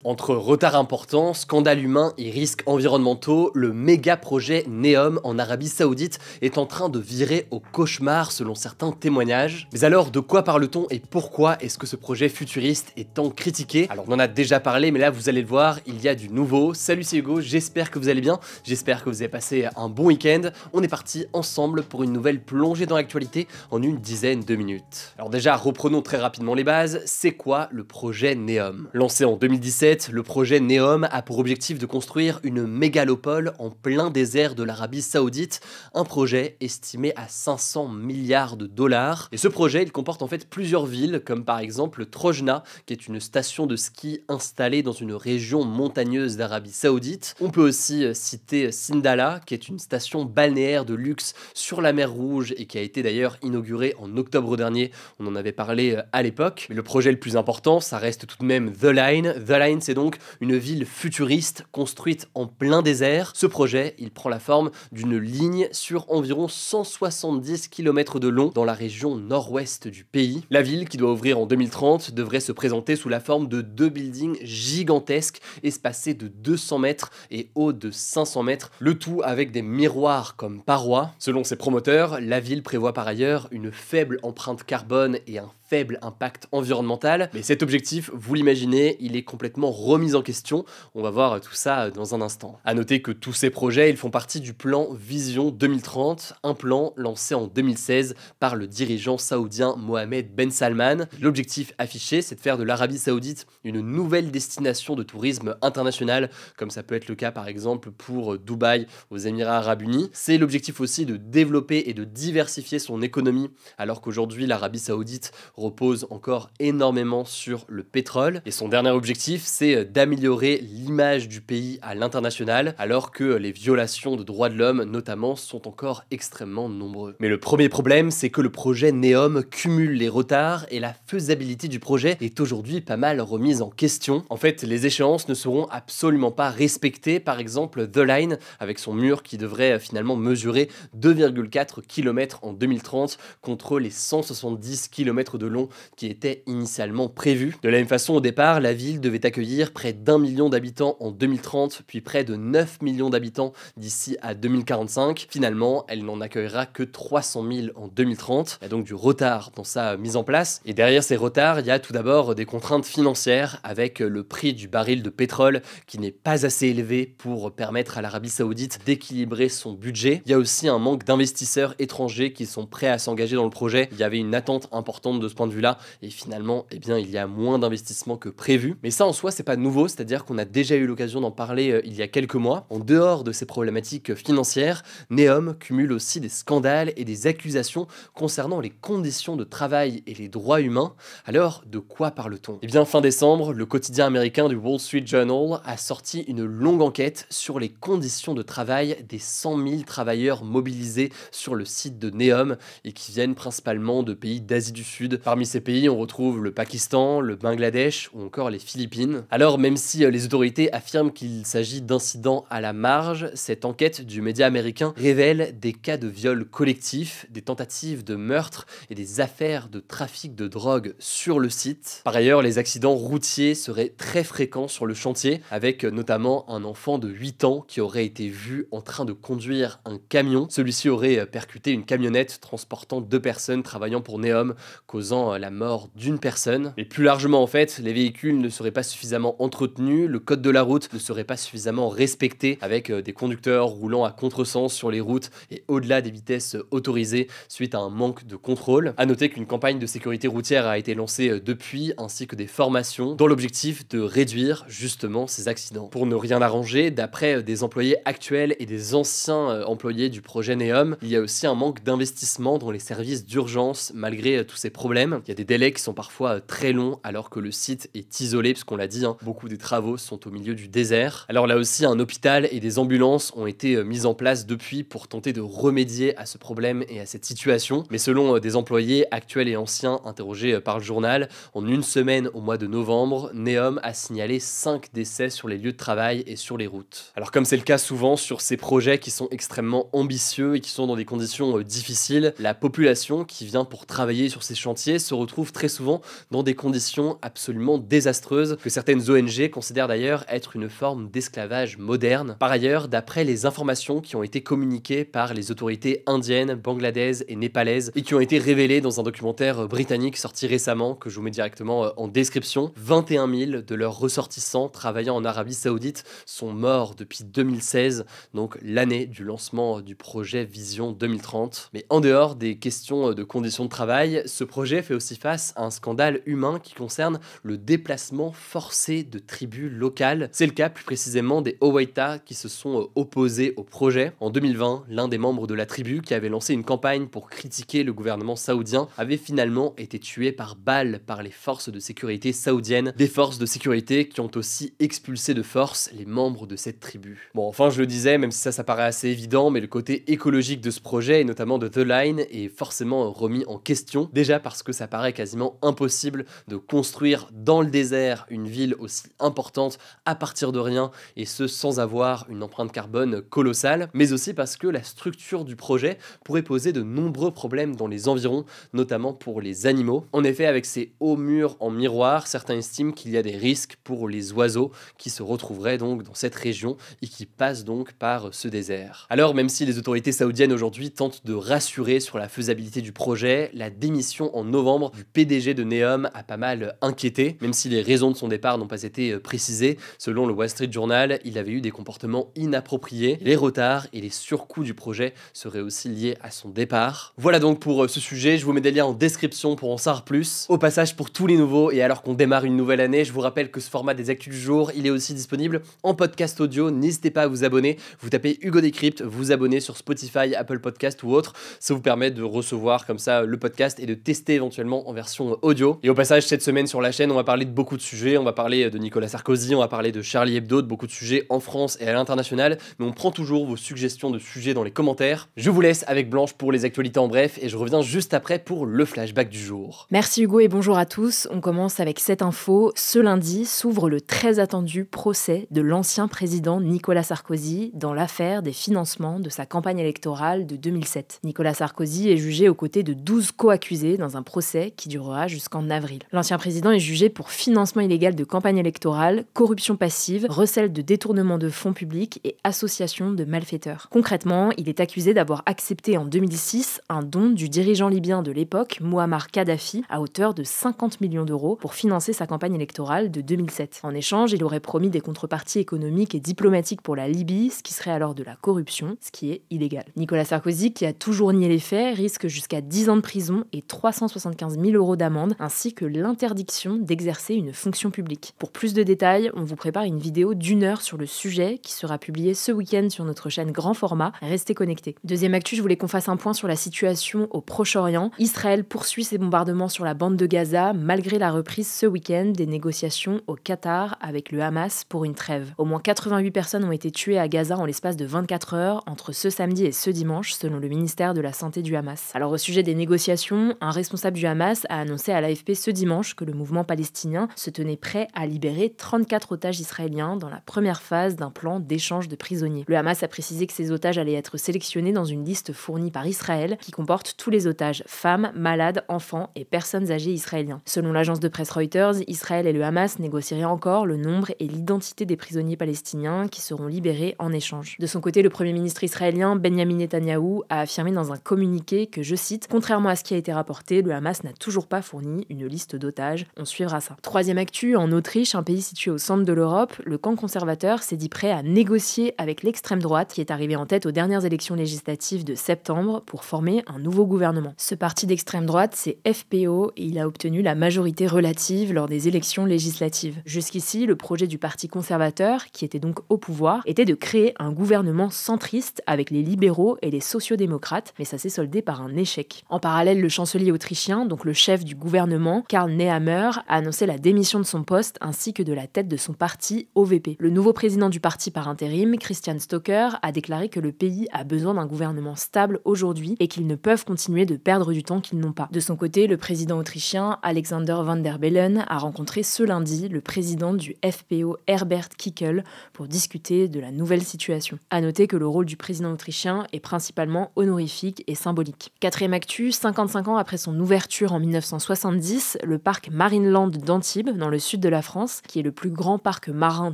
Entre retard important, scandale humain et risques environnementaux, le méga projet NEOM en Arabie Saoudite est en train de virer au cauchemar selon certains témoignages. Mais alors, de quoi parle-t-on et pourquoi est-ce que ce projet futuriste est tant critiqué? Alors, on en a déjà parlé, mais là, vous allez le voir, il y a du nouveau. Salut, c'est Hugo, j'espère que vous allez bien, j'espère que vous avez passé un bon week-end. On est parti ensemble pour une nouvelle plongée dans l'actualité en une dizaine de minutes. Alors déjà, reprenons très rapidement les bases. C'est quoi le projet NEOM? Lancé en 2017, le projet NEOM a pour objectif de construire une mégalopole en plein désert de l'Arabie Saoudite, un projet estimé à 500 milliards de dollars. Et ce projet, il comporte en fait plusieurs villes, comme par exemple Trojna, qui est une station de ski installée dans une région montagneuse d'Arabie Saoudite. On peut aussi citer Sindala, qui est une station balnéaire de luxe sur la mer Rouge et qui a été d'ailleurs inaugurée en octobre dernier. On en avait parlé à l'époque. Mais le projet le plus important, ça reste tout de même The Line. The Line, c'est donc une ville futuriste construite en plein désert. Ce projet, il prend la forme d'une ligne sur environ 170 km de long dans la région nord-ouest du pays. La ville, qui doit ouvrir en 2030, devrait se présenter sous la forme de deux buildings gigantesques, espacés de 200 mètres et hauts de 500 mètres, le tout avec des miroirs comme parois. Selon ses promoteurs, la ville prévoit par ailleurs une faible empreinte carbone et un faible impact environnemental, mais cet objectif, vous l'imaginez, il est complètement remis en question. On va voir tout ça dans un instant. A noter que tous ces projets, ils font partie du plan Vision 2030, un plan lancé en 2016 par le dirigeant saoudien Mohamed Ben Salman. L'objectif affiché, c'est de faire de l'Arabie Saoudite une nouvelle destination de tourisme international, comme ça peut être le cas par exemple pour Dubaï aux Émirats Arabes Unis. C'est l'objectif aussi de développer et de diversifier son économie, alors qu'aujourd'hui l'Arabie Saoudite repose encore énormément sur le pétrole. Et son dernier objectif, c'est d'améliorer l'image du pays à l'international, alors que les violations de droits de l'homme, notamment, sont encore extrêmement nombreux. Mais le premier problème, c'est que le projet NEOM cumule les retards et la faisabilité du projet est aujourd'hui pas mal remise en question. En fait, les échéances ne seront absolument pas respectées. Par exemple, The Line, avec son mur qui devrait finalement mesurer 2,4 km en 2030 contre les 170 km de long qui étaient initialement prévus. De la même façon, au départ, la ville devait accueillir près d'1 million d'habitants en 2030, puis près de 9 millions d'habitants d'ici à 2045. Finalement, elle n'en accueillera que 300 000 en 2030. Il y a donc du retard dans sa mise en place. Et derrière ces retards, il y a tout d'abord des contraintes financières avec le prix du baril de pétrole qui n'est pas assez élevé pour permettre à l'Arabie Saoudite d'équilibrer son budget. Il y a aussi un manque d'investisseurs étrangers qui sont prêts à s'engager dans le projet. Il y avait une attente importante de ce point de vue-là et finalement, eh bien, il y a moins d'investissement que prévu. Mais ça en soi, c'est pas nouveau, c'est-à-dire qu'on a déjà eu l'occasion d'en parler il y a quelques mois. En dehors de ces problématiques financières, NEOM cumule aussi des scandales et des accusations concernant les conditions de travail et les droits humains. Alors, de quoi parle-t-on? Eh bien, fin décembre, le quotidien américain du Wall Street Journal a sorti une longue enquête sur les conditions de travail des 100 000 travailleurs mobilisés sur le site de NEOM et qui viennent principalement de pays d'Asie du Sud. Parmi ces pays, on retrouve le Pakistan, le Bangladesh ou encore les Philippines. Alors, même si les autorités affirment qu'il s'agit d'incidents à la marge, cette enquête du média américain révèle des cas de viol collectifs, des tentatives de meurtre et des affaires de trafic de drogue sur le site. Par ailleurs, les accidents routiers seraient très fréquents sur le chantier, avec notamment un enfant de 8 ans qui aurait été vu en train de conduire un camion. Celui-ci aurait percuté une camionnette transportant 2 personnes travaillant pour NEOM, causant la mort d'une personne. Mais plus largement, en fait, les véhicules ne seraient pas suffisamment entretenus, le code de la route ne serait pas suffisamment respecté, avec des conducteurs roulant à contresens sur les routes et au-delà des vitesses autorisées suite à un manque de contrôle. A noter qu'une campagne de sécurité routière a été lancée depuis, ainsi que des formations, dans l'objectif de réduire justement ces accidents. Pour ne rien arranger, d'après des employés actuels et des anciens employés du projet NEOM, il y a aussi un manque d'investissement dans les services d'urgence malgré tous ces problèmes. Il y a des délais qui sont parfois très longs alors que le site est isolé, puisqu'on l'a dit, beaucoup des travaux sont au milieu du désert. Alors là aussi, un hôpital et des ambulances ont été mis en place depuis pour tenter de remédier à ce problème et à cette situation. Mais selon des employés actuels et anciens interrogés par le journal, en une semaine au mois de novembre, NEOM a signalé 5 décès sur les lieux de travail et sur les routes. Alors comme c'est le cas souvent sur ces projets qui sont extrêmement ambitieux et qui sont dans des conditions difficiles, la population qui vient pour travailler sur ces chantiers chantier se retrouvent très souvent dans des conditions absolument désastreuses, que certaines ONG considèrent d'ailleurs être une forme d'esclavage moderne. Par ailleurs, d'après les informations qui ont été communiquées par les autorités indiennes, bangladaises et népalaises, et qui ont été révélées dans un documentaire britannique sorti récemment, que je vous mets directement en description, 21 000 de leurs ressortissants travaillant en Arabie Saoudite sont morts depuis 2016, donc l'année du lancement du projet Vision 2030. Mais en dehors des questions de conditions de travail, ce projet fait aussi face à un scandale humain qui concerne le déplacement forcé de tribus locales. C'est le cas plus précisément des Owaita qui se sont opposés au projet. En 2020, l'un des membres de la tribu qui avait lancé une campagne pour critiquer le gouvernement saoudien avait finalement été tué par balle par les forces de sécurité saoudiennes, des forces de sécurité qui ont aussi expulsé de force les membres de cette tribu. Bon, enfin je le disais, même si ça paraît assez évident, mais le côté écologique de ce projet, et notamment de The Line, est forcément remis en question, déjà parce que ça paraît quasiment impossible de construire dans le désert une ville aussi importante à partir de rien, et ce sans avoir une empreinte carbone colossale, mais aussi parce que la structure du projet pourrait poser de nombreux problèmes dans les environs, notamment pour les animaux. En effet, avec ces hauts murs en miroir, certains estiment qu'il y a des risques pour les oiseaux qui se retrouveraient donc dans cette région et qui passent donc par ce désert. Alors, même si les autorités saoudiennes aujourd'hui tentent de rassurer sur la faisabilité du projet, la démission en novembre du PDG de Neom a pas mal inquiété, même si les raisons de son départ n'ont pas été précisées. Selon le Wall Street Journal, il avait eu des comportements inappropriés. Les retards et les surcoûts du projet seraient aussi liés à son départ. Voilà donc pour ce sujet, je vous mets des liens en description pour en savoir plus. Au passage, pour tous les nouveaux, et alors qu'on démarre une nouvelle année, je vous rappelle que ce format des actus du jour, il est aussi disponible en podcast audio. N'hésitez pas à vous abonner. Vous tapez Hugo Décrypte, vous abonnez sur Spotify, Apple Podcast ou autre. Ça vous permet de recevoir comme ça le podcast et de tester éventuellement en version audio. Et au passage, cette semaine sur la chaîne, on va parler de beaucoup de sujets. On va parler de Nicolas Sarkozy, on va parler de Charlie Hebdo, de beaucoup de sujets en France et à l'international. Mais on prend toujours vos suggestions de sujets dans les commentaires. Je vous laisse avec Blanche pour les actualités en bref et je reviens juste après pour le flashback du jour. Merci Hugo et bonjour à tous. On commence avec cette info. Ce lundi s'ouvre le très attendu procès de l'ancien président Nicolas Sarkozy dans l'affaire des financements de sa campagne électorale de 2007. Nicolas Sarkozy est jugé aux côtés de 12 co-accusés dans un procès qui durera jusqu'en avril. L'ancien président est jugé pour financement illégal de campagne électorale, corruption passive, recel de détournement de fonds publics et association de malfaiteurs. Concrètement, il est accusé d'avoir accepté en 2006 un don du dirigeant libyen de l'époque, Mouammar Kadhafi, à hauteur de 50 millions d'euros pour financer sa campagne électorale de 2007. En échange, il aurait promis des contreparties économiques et diplomatiques pour la Libye, ce qui serait alors de la corruption, ce qui est illégal. Nicolas Sarkozy, qui a toujours nié les faits, risque jusqu'à 10 ans de prison et 375 000 euros d'amende, ainsi que l'interdiction d'exercer une fonction publique. Pour plus de détails, on vous prépare une vidéo d'1 heure sur le sujet qui sera publiée ce week-end sur notre chaîne Grand Format. Restez connectés. Deuxième actu, je voulais qu'on fasse un point sur la situation au Proche-Orient. Israël poursuit ses bombardements sur la bande de Gaza malgré la reprise ce week-end des négociations au Qatar avec le Hamas pour une trêve. Au moins 88 personnes ont été tuées à Gaza en l'espace de 24 heures entre ce samedi et ce dimanche, selon le ministère de la Santé du Hamas. Alors au sujet des négociations, un responsable du Hamas a annoncé à l'AFP ce dimanche que le mouvement palestinien se tenait prêt à libérer 34 otages israéliens dans la première phase d'un plan d'échange de prisonniers. Le Hamas a précisé que ces otages allaient être sélectionnés dans une liste fournie par Israël qui comporte tous les otages, femmes, malades, enfants et personnes âgées israéliens. Selon l'agence de presse Reuters, Israël et le Hamas négocieraient encore le nombre et l'identité des prisonniers palestiniens qui seront libérés en échange. De son côté, le premier ministre israélien Benjamin Netanyahou a affirmé dans un communiqué que, je cite, « Contrairement à ce qui a été rapporté, le Hamas n'a toujours pas fourni une liste d'otages. On suivra ça. » Troisième actu, en Autriche, un pays situé au centre de l'Europe, le camp conservateur s'est dit prêt à négocier avec l'extrême droite qui est arrivée en tête aux dernières élections législatives de septembre pour former un nouveau gouvernement. Ce parti d'extrême droite, c'est FPO et il a obtenu la majorité relative lors des élections législatives. Jusqu'ici, le projet du parti conservateur, qui était donc au pouvoir, était de créer un gouvernement centriste avec les libéraux et les sociodémocrates, mais ça s'est soldé par un échec. En parallèle, le chancelier autrichien, donc le chef du gouvernement, Karl Nehammer, a annoncé la démission de son poste ainsi que de la tête de son parti OVP. Le nouveau président du parti par intérim, Christian Stocker, a déclaré que le pays a besoin d'un gouvernement stable aujourd'hui et qu'ils ne peuvent continuer de perdre du temps qu'ils n'ont pas. De son côté, le président autrichien, Alexander Van der Bellen, a rencontré ce lundi le président du FPO, Herbert Kickl, pour discuter de la nouvelle situation. À noter que le rôle du président autrichien est principalement honorifique et symbolique. Quatrième actu, 55 ans après son ouverture fermeture en 1970, le parc Marineland d'Antibes, dans le sud de la France, qui est le plus grand parc marin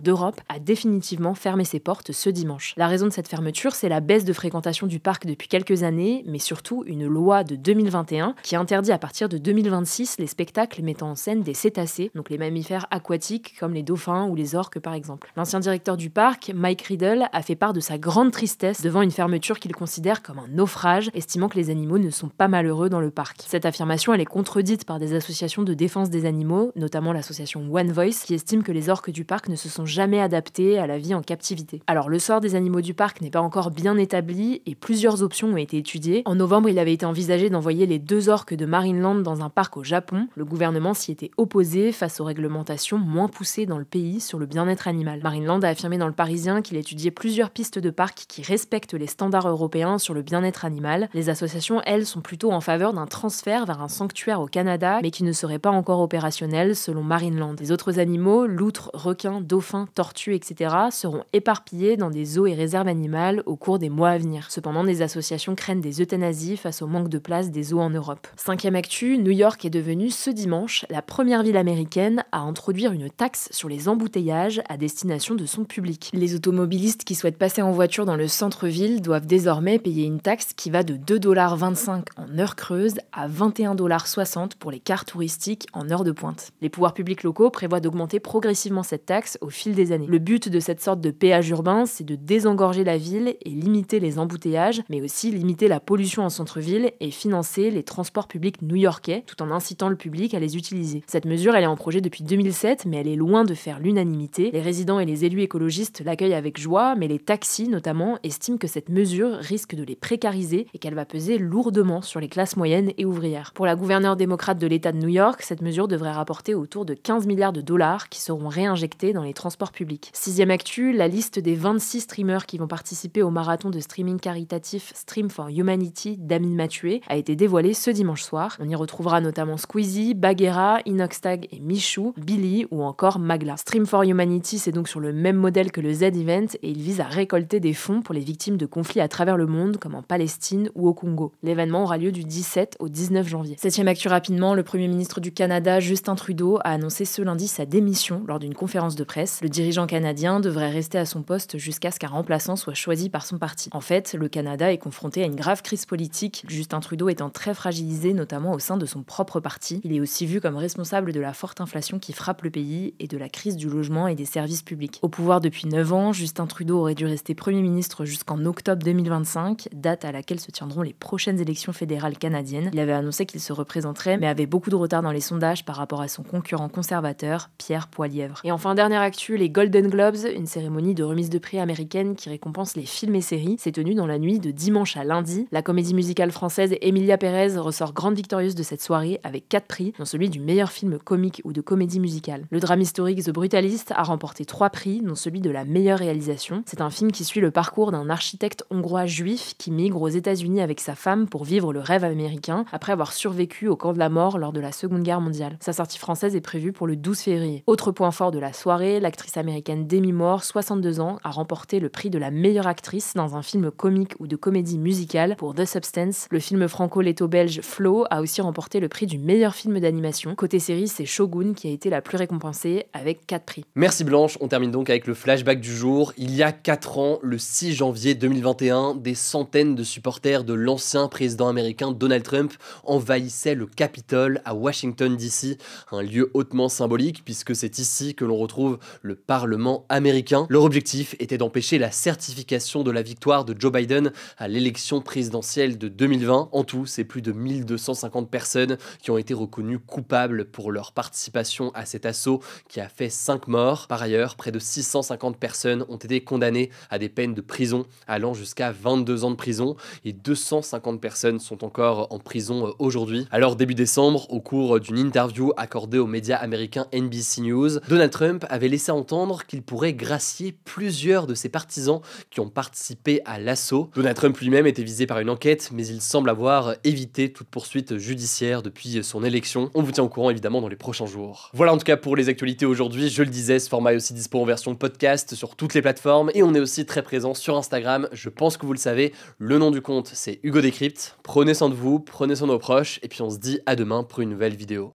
d'Europe, a définitivement fermé ses portes ce dimanche. La raison de cette fermeture, c'est la baisse de fréquentation du parc depuis quelques années, mais surtout une loi de 2021 qui interdit à partir de 2026 les spectacles mettant en scène des cétacés, donc les mammifères aquatiques comme les dauphins ou les orques par exemple. L'ancien directeur du parc, Mike Riddle, a fait part de sa grande tristesse devant une fermeture qu'il considère comme un naufrage, estimant que les animaux ne sont pas malheureux dans le parc. Cette affirmation, elle est contredite par des associations de défense des animaux, notamment l'association One Voice, qui estime que les orques du parc ne se sont jamais adaptés à la vie en captivité. Alors le sort des animaux du parc n'est pas encore bien établi et plusieurs options ont été étudiées. En novembre, il avait été envisagé d'envoyer les 2 orques de Marineland dans un parc au Japon. Le gouvernement s'y était opposé face aux réglementations moins poussées dans le pays sur le bien-être animal. Marineland a affirmé dans Le Parisien qu'il étudiait plusieurs pistes de parcs qui respectent les standards européens sur le bien-être animal. Les associations, elles, sont plutôt en faveur d'un transfert vers un sanctuaire au Canada, mais qui ne serait pas encore opérationnel selon Marineland. Les autres animaux, loutres, requins, dauphins, tortues, etc., seront éparpillés dans des zoos et réserves animales au cours des mois à venir. Cependant, des associations craignent des euthanasies face au manque de place des zoos en Europe. 5e actu, New York est devenue ce dimanche la première ville américaine à introduire une taxe sur les embouteillages à destination de son public. Les automobilistes qui souhaitent passer en voiture dans le centre-ville doivent désormais payer une taxe qui va de 2,25 $ en heure creuse à 21,60 $ pour les cars touristiques en heure de pointe. Les pouvoirs publics locaux prévoient d'augmenter progressivement cette taxe au fil des années. Le but de cette sorte de péage urbain, c'est de désengorger la ville et limiter les embouteillages, mais aussi limiter la pollution en centre-ville et financer les transports publics new-yorkais, tout en incitant le public à les utiliser. Cette mesure, elle est en projet depuis 2007, mais elle est loin de faire l'unanimité. Les résidents et les élus écologistes l'accueillent avec joie, mais les taxis, notamment, estiment que cette mesure risque de les précariser et qu'elle va peser lourdement sur les classes moyennes et ouvrières. Pour la gouverneure démocrate de l'État de New York, cette mesure devrait rapporter autour de 15 milliards de dollars qui seront réinjectés dans les transports publics. 6e actu, la liste des 26 streamers qui vont participer au marathon de streaming caritatif Stream for Humanity d'Amin Mathieu a été dévoilée ce dimanche soir. On y retrouvera notamment Squeezie, Bagheera, Inoxtag et Michou, Billy ou encore Magla. Stream for Humanity, c'est donc sur le même modèle que le Z-Event et il vise à récolter des fonds pour les victimes de conflits à travers le monde comme en Palestine ou au Congo. L'événement aura lieu du 17 au 19 janvier. 7e actu rapidement, le Premier ministre du Canada, Justin Trudeau, a annoncé ce lundi sa démission lors d'une conférence de presse. Le dirigeant canadien devrait rester à son poste jusqu'à ce qu'un remplaçant soit choisi par son parti. En fait, le Canada est confronté à une grave crise politique, Justin Trudeau étant très fragilisé, notamment au sein de son propre parti. Il est aussi vu comme responsable de la forte inflation qui frappe le pays et de la crise du logement et des services publics. Au pouvoir depuis 9 ans, Justin Trudeau aurait dû rester Premier ministre jusqu'en octobre 2025, date à laquelle se tiendront les prochaines élections fédérales canadiennes. Il avait annoncé qu'il se représenterait, mais avait beaucoup de retard dans les sondages par rapport à son concurrent conservateur, Pierre Poilievre. Et enfin, dernière actu, les Golden Globes, une cérémonie de remise de prix américaine qui récompense les films et séries, s'est tenue dans la nuit de dimanche à lundi. La comédie musicale française Emilia Pérez ressort grande victorieuse de cette soirée avec 4 prix, dont celui du meilleur film comique ou de comédie musicale. Le drame historique The Brutalist a remporté 3 prix, dont celui de la meilleure réalisation. C'est un film qui suit le parcours d'un architecte hongrois juif qui migre aux États-Unis avec sa femme pour vivre le rêve américain après avoir survécu au camp de la mort lors de la Seconde Guerre mondiale. Sa sortie française est prévue pour le 12 février. Autre point fort de la soirée, l'actrice américaine Demi Moore, 62 ans, a remporté le prix de la meilleure actrice dans un film comique ou de comédie musicale pour The Substance. Le film franco-letto-belge Flow a aussi remporté le prix du meilleur film d'animation. Côté série, c'est Shogun qui a été la plus récompensée avec 4 prix. Merci Blanche, on termine donc avec le flashback du jour. Il y a 4 ans, le 6 janvier 2021, des centaines de supporters de l'ancien président américain Donald Trump envahissaient le Capitole à Washington DC, un lieu hautement symbolique puisque c'est ici que l'on retrouve le Parlement américain. Leur objectif était d'empêcher la certification de la victoire de Joe Biden à l'élection présidentielle de 2020. En tout, c'est plus de 1250 personnes qui ont été reconnues coupables pour leur participation à cet assaut qui a fait 5 morts. Par ailleurs, près de 650 personnes ont été condamnées à des peines de prison allant jusqu'à 22 ans de prison et 250 personnes sont encore en prison aujourd'hui. Alors début décembre, au cours d'une interview accordée aux médias américains NBC News, Donald Trump avait laissé entendre qu'il pourrait gracier plusieurs de ses partisans qui ont participé à l'assaut. Donald Trump lui-même était visé par une enquête, mais il semble avoir évité toute poursuite judiciaire depuis son élection. On vous tient au courant évidemment dans les prochains jours. Voilà en tout cas pour les actualités aujourd'hui. Je le disais, ce format est aussi dispo en version podcast sur toutes les plateformes et on est aussi très présent sur Instagram. Je pense que vous le savez, le nom du compte c'est Hugo Décrypte. Prenez soin de vous, prenez soin de vos proches et puis on se dit à demain pour une nouvelle vidéo.